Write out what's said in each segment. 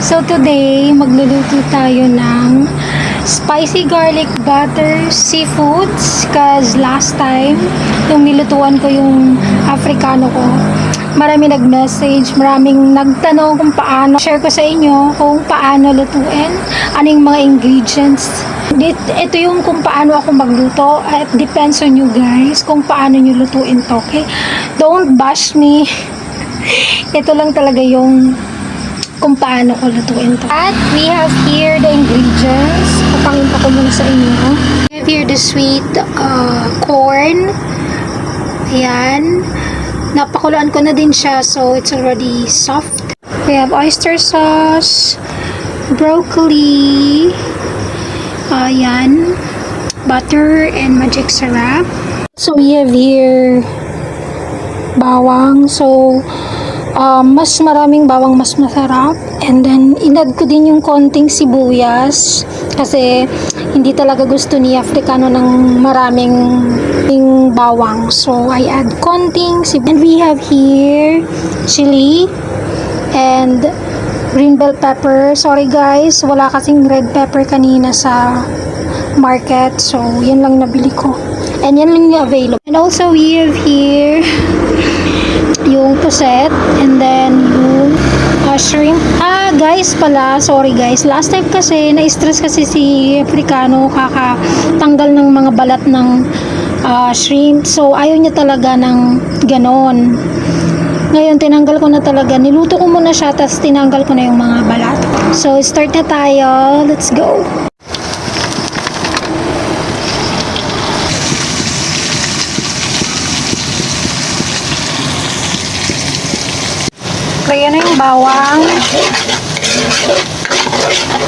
So today, magluluto tayo ng spicy garlic butter seafoods cause last time, nung nilutuan ko yung Africano ko, marami nag-message, maraming nagtanong kung paano. Share ko sa inyo kung paano lutuin, anong mga ingredients. Ito yung kung paano ako magluto. It depends on you guys kung paano nyo lutuin to, okay? Don't bash me. Ito lang talaga yung kung paano ko lutuin to. At we have here the ingredients. Papakita ko muna sa inyo. We have here the sweet corn. Ayan. Napakuluan ko na din siya, so it's already soft. We have oyster sauce, broccoli, ayan, butter, and magic syrup. So we have here bawang. So mas maraming bawang mas masarap. And then inad ko din yung konting sibuyas kasi hindi talaga gusto ni Africano ng maraming bawang. So I add konting sibuyas. And we have here chili and green bell pepper. Sorry guys, wala kasing red pepper kanina sa market. So yan lang nabili ko. And yan lang yung available. And also we have here yung puset, and then yung shrimp. Guys pala, sorry guys, last time kasi na-stress kasi si Africano kakatanggal ng mga balat ng shrimp, so ayaw niya talaga ng ganon. Ngayon tinanggal ko na talaga, niluto ko muna siya, tapos tinanggal ko na yung mga balat. So start na tayo, let's go. Lagyan na yung bawang.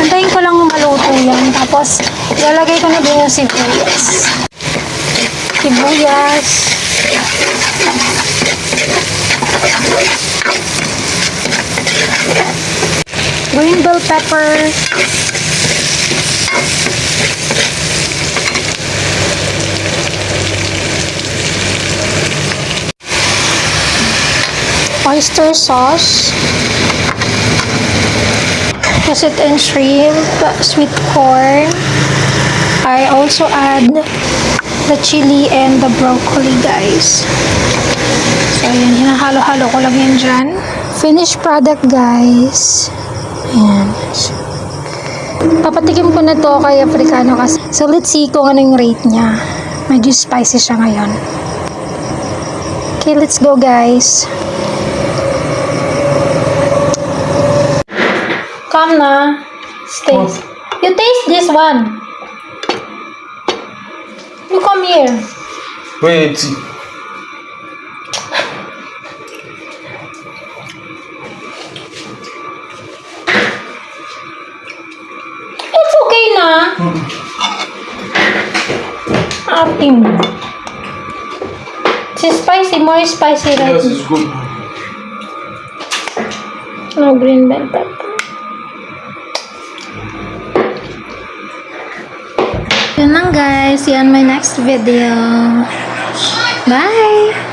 Antayin ko lang maluto yan. Tapos, ilalagay ko na din yung sibuyas. Green bell pepper. Oyster sauce, puset and shrimp, sweet corn. I also add the chili and the broccoli, guys. So yun, hinahalo-halo ko lang yan dyan. Finished product, guys. Ayan. Papatikim ko na to kay Africano kasi. So let's see kung ano yung rate niya. Medyo spicy siya ngayon. Okay, let's go, guys. Come na. Taste. You taste this one. You come here. Wait. It's okay na. Ate mo. It's spicy. More spicy, right? Yes, it's good. No green bell pepper. Yun lang guys, see you on my next video. Bye!